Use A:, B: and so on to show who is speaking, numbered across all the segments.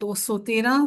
A: 213,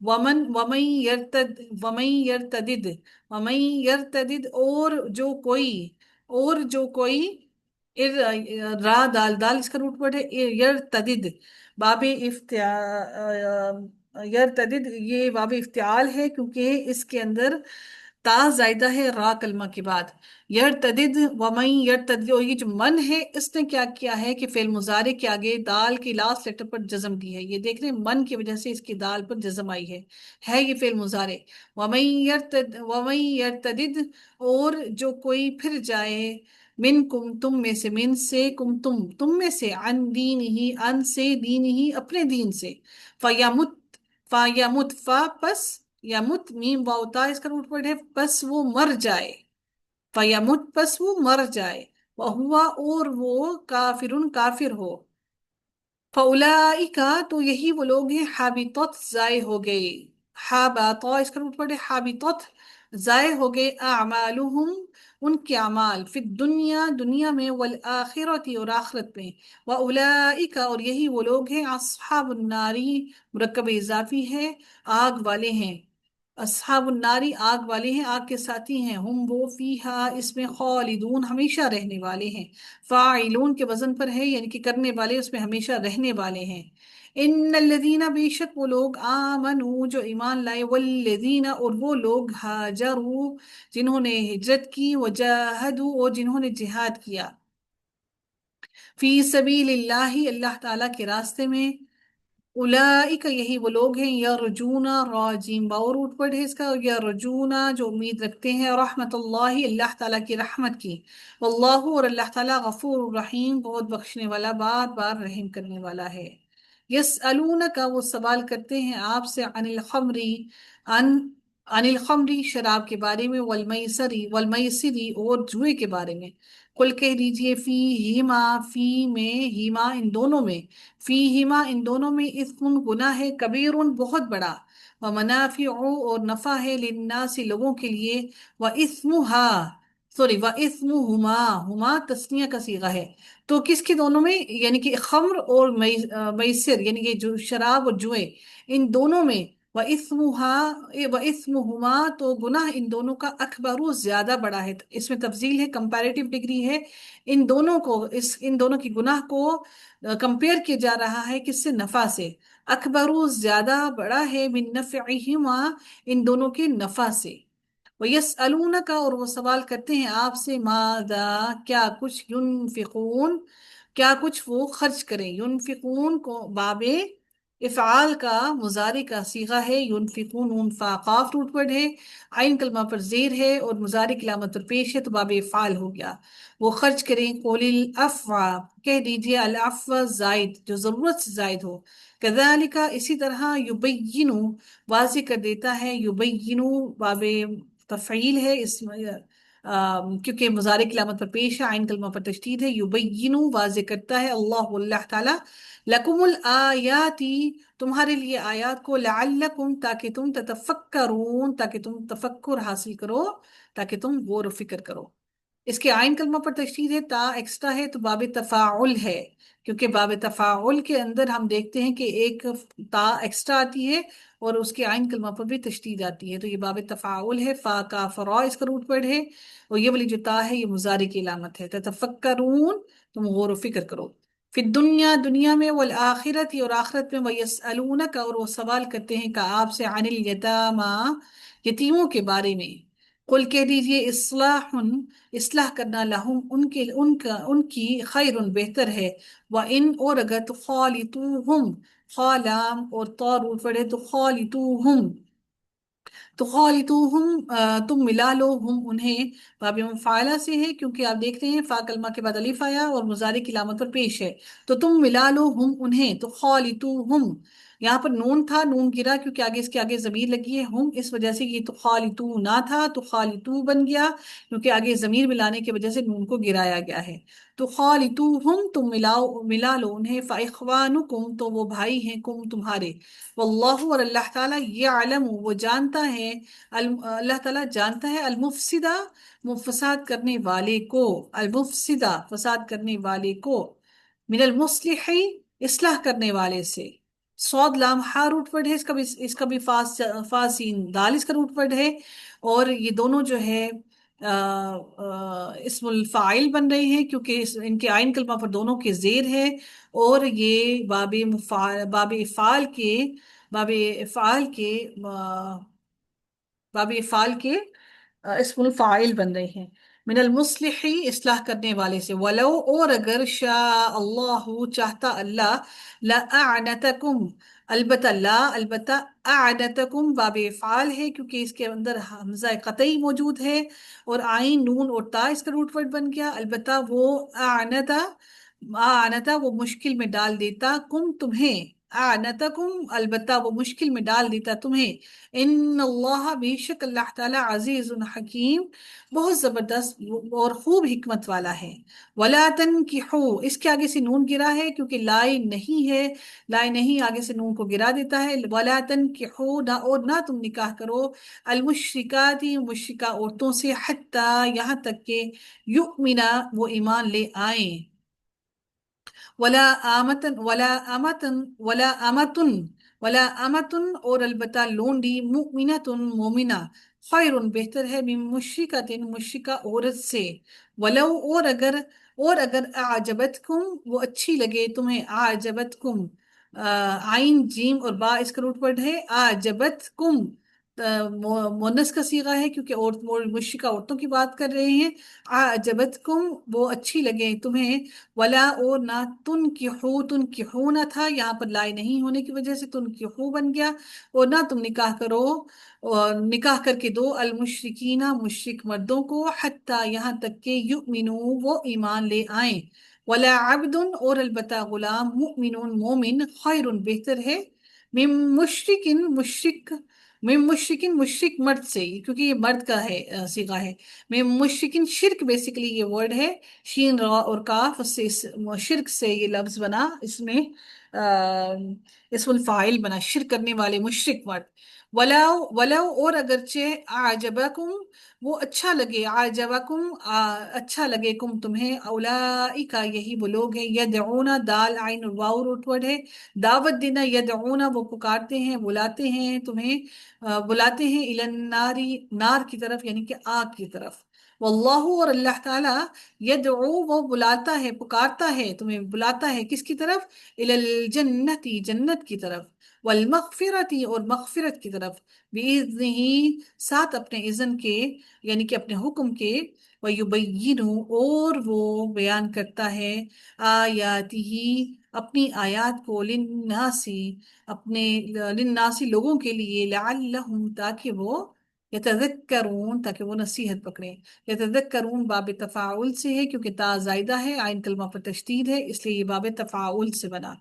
A: ومن یرتدد ومن یرتدد اور جو کوئی را دال دال اس کا روٹ ورڈ ہے یرتدد باب یرتدد، یہ باب افتعال ہے کیونکہ اس کے اندر تا زائدہ ہے را کلمہ کے بعد. یرتدد ومن یرتدد، اور یہ جو من ہے اس نے کیا کیا ہے کہ فعل مضارع کے آگے دال کی لاسٹ لیٹر پر جزم دی ہے. یہ دیکھ رہے ہیں من کی وجہ سے اس کی دال پر جزم آئی ہے یہ فعل مضارع. ومن یرتدد اور جو کوئی پھر جائے، منکم تم میں سے، من سے، تم میں سے، عن دین ہی، ان سے، دین ہی اپنے دین سے، فیمت پس، یمت میم واو تا اس کا روٹ ورڈ ہے، پس وہ مر جائے، فیمت پس وہ مر جائے، وہوا اور وہ کافر ہو، فاولئک تو یہی وہ لوگ ہیں، حابطت ضائع ہو گئے، حابطا اس کا روٹ ورڈ ہے حابطت ضائع ہو گئے، اعمالہم ان کے اعمال، فی دنیا میں، والآخرۃ اور آخرت میں، واولئک اور یہی وہ لوگ ہیں، اصحاب الناری مرکب اضافی ہے، آگ والے ہیں، اصحاب الناری آگ والے ہیں، آگ کے ساتھی ہیں، ہم وہ فیہا اس میں، خالدون ہمیشہ رہنے والے ہیں، فاعلون کے وزن پر ہے یعنی کہ کرنے والے، اس میں ہمیشہ رہنے والے ہیں. ان الذین بے شک وہ لوگ، آمنوا جو ایمان لائے، والذین اور وہ لوگ، ہاجروا جنہوں نے ہجرت کی، وجاہدوا اور جنہوں نے جہاد کیا، فی سبیل اللہ اللہ تعالیٰ کے راستے میں، اولئک یہی وہ لوگ ہیں، یرجون راجیم باور روٹ پڑ ہے اس کا، یرجون جو امید رکھتے ہیں، رحمت اللہ اللہ تعالیٰ کی رحمت کی، واللہ اور اللہ تعالیٰ غفور رحیم بہت بخشنے والا، بار بار رحم کرنے والا ہے. یسألونک وہ سوال کرتے ہیں آپ سے، عن الخمری شراب کے بارے میں، والمیسری اور جوئے کے بارے میں، قل کہہ دیجئے، فی میں، ہیما ان دونوں میں، فیہما ان دونوں میں، اثم گناہ ہے، کبیر بہت بڑا، ومنافع اور نفع ہے، للناس لوگوں کے لیے، وَإِثْمُهُمَا ہما تثنیہ کا صیغہ ہے، تو کس کے دونوں میں، یعنی کہ خمر اور میسر یعنی کہ جو شراب اور جوئے، ان دونوں میں، وَإِثْمُهُمَا تو گناہ ان دونوں کا، اکبر زیادہ بڑا ہے، اس میں تفضیل ہے، کمپیریٹیو ڈگری ہے، ان دونوں کو، ان دونوں کی گناہ کو کمپیئر کیا جا رہا ہے کس سے، نفع سے، اکبر زیادہ بڑا ہے، من نفعہما ان دونوں کے نفع سے. وَيَسْأَلُونَكَ اور وہ سوال کرتے ہیں آپ سے، ماذا کیا کچھ، ينفقون کیا کچھ وہ خرچ کریں، ينفقون کو باب افعال کا مضارع کا صیغہ ہے، ينفقون قاف روٹ ورڈ ہے، عین کلمہ پر زیر ہے اور مضارع کی علامت پر پیش ہے تو باب افعال ہو گیا، وہ خرچ کریں. قول العفو کہہ دیجئے، العفو زائد جو ضرورت سے زائد ہو، کذالک اسی طرح، یبین واضح کر دیتا ہے، یبین باب تفعیل ہے اس میں، کیونکہ مضارع کی علامت پر پیش ہے، عین کلمہ پر تشدید ہے، یبین واضح کرتا ہے، اللہ تعالی، لکم الآیاتی تمہارے لیے آیات کو، لعلکم تاکہ تم تتفکرون تاکہ تم تفکر حاصل کرو، تاکہ تم غور و فکر کرو. اس کے عین کلمہ پر تشدید ہے، تا ایکسٹرا ہے تو باب تفاعل ہے، کیونکہ باب تفاعل کے اندر ہم دیکھتے ہیں کہ ایک تا ایکسٹرا آتی ہے اور اس کے عین کلمہ پر بھی تشدید آتی ہے، تو یہ باب تفاعل ہے، فا کا فرا اس کا روٹ ورڈ ہے، اور یہ والی جو تا ہے یہ مضارع کی علامت ہے، تتفکرون تم غور و فکر کرو، فی دنیا میں، والآخرت اور آخرت میں، ویسألونک اور وہ سوال کرتے ہیں کہ آپ سے، عن الیتامی یتیموں کے بارے میں، قل کہہ دیجئے، اصلاح کرنا، لہم ان کی، خیر بہتر ہے، وَإِنْ اور اگر، تخالطوہم خالام اور طور روٹ ورڈ ہے، تم ملا لو، ہم انہیں، باب مفعلہ سے ہے کیونکہ آپ دیکھتے ہیں فا کلمہ کے بعد الف آیا اور مضارع کی علامت پر پیش ہے، تو تم ملا لو ہم انہیں، تخالطوہم یہاں پر نون تھا، نون گرا کیونکہ آگے اس کے آگے ضمیر لگی ہے، ہم اس وجہ سے یہ تخالطو نہ تھا، تخالطو بن گیا کیونکہ آگے ضمیر ملانے کی وجہ سے نون کو گرایا گیا ہے. تخالطوہم تم ملا لو انہیں، فاخوانکم تو وہ بھائی ہیں، کم تمہارے، واللہ اور اللہ تعالیٰ، یعلم وہ جانتا ہے، اللہ تعالیٰ جانتا ہے، المفسدہ فساد کرنے والے کو، فساد کرنے والے کو، من المصلح اصلاح کرنے والے سے، صاد لام ہا روٹ ورڈ ہے، اس کا بھی فاسین دال اس کا روٹ ورڈ ہے، اور یہ دونوں جو ہے اسم الفاعل بن رہے ہیں، کیونکہ ان کے آئین کلمہ پر دونوں کے زیر ہے، اور یہ باب افعال کے باب افعال کے اسم الفاعل بن رہے ہیں۔ من المصلحی اصلاح کرنے والے سے، ولو اور اگر شاء اللہ چاہتا اللہ، لأعنتکم البتہ البتہ اعنتکم باب افعال ہے، کیونکہ اس کے اندر حمزہ قطعی موجود ہے، اور آئین نون اور تا اس کا روٹ ورڈ بن گیا، البتہ وہ اعنتا وہ مشکل میں ڈال دیتا، کم تمہیں، اعنتکم البتہ وہ مشکل میں ڈال دیتا تمہیں، ان اللہ بے شک اللہ تعالی عزیز حکیم بہت زبردست اور خوب حکمت والا ہے۔ ولا تنکحوا اس کے آگے سے نون گرا ہے کیونکہ لائے نہیں ہے، لائے نہیں آگے سے نون کو گرا دیتا ہے، ولا تنکحوا نہ، اور نہ تم نکاح کرو، المشرکات مشرکہ عورتوں سے، حتی یہاں تک کہ یؤمنا وہ ایمان لے آئیں، ولا آمتن ولا امتن ولا امتن ولا امتن اور البتہ لونڈی، مؤمنتن مومنہ، خیر بہتر ہے، من مشرکتن مشرکہ عورت سے، ولو اور اگر اعجبتکم وہ اچھی لگے تمہیں، اعجبتکم آئین جیم اور با اس کا روٹ ورڈ ہے، اعجبتکم مونس کا صیغہ ہے کیونکہ مشرکہ عورتوں کی بات کر رہے ہیں، اعجبتکم وہ اچھی لگے تمہیں، ولا اور نہ تنکحو نہ تھا، یہاں پر لائے نہیں ہونے کی وجہ سے تنکحو بن گیا، اور نہ تم نکاح کرو، اور نکاح کر کے دو، المشرکین مشرک مردوں کو، حتی یہاں تک کہ یؤمنو وہ ایمان لے آئیں، ولا عبد اور البتہ غلام، مؤمن مومن، خیر بہتر ہے، من مشرکن مشرک مرد سے، کیونکہ یہ مرد کا ہے صیغہ ہے، میں مشرکن شرک بیسیکلی یہ ورڈ ہے، شین را اور کاف سے شرک سے یہ لفظ بنا، اس میں اسم الفاعل بنا، شرک کرنے والے مشرک مرد، ولو اور اگرچہ اعجبکم وہ اچھا لگے، اعجبکم اچھا لگے کم تمہیں، اولئک یہی وہ لوگ ہیں، یدعونا دال عین واو روٹ ورڈ ہے، دعوت دینا، یدعونا وہ پکارتے ہیں بلاتے ہیں تمہیں، بلاتے ہیں الی النار نار کی طرف، یعنی کہ آگ کی طرف، واللہ اور اللہ تعالیٰ یدعو وہ بلاتا ہے پکارتا ہے تمہیں، بلاتا ہے کس کی طرف، الی الجنت جنت کی طرف، والمغفرت اور مغفرت کی طرف، بِإِذْنِهِ ساتھ اپنے اذن کے، یعنی کہ اپنے حکم کے، وَيُبَيِّنُ اور وہ بیان کرتا ہے، آیاتہ اپنی آیات کو، للناسی اپنے للناسی لوگوں کے لیے، لعلہم تاکہ وہ یتذکرون تاکہ وہ نصیحت پکڑیں، یتذکرون باب تفاعل سے ہے کیونکہ تا زائدہ ہے، عین کلمہ پر تشدید ہے، اس لیے یہ باب تفاعل سے بنا۔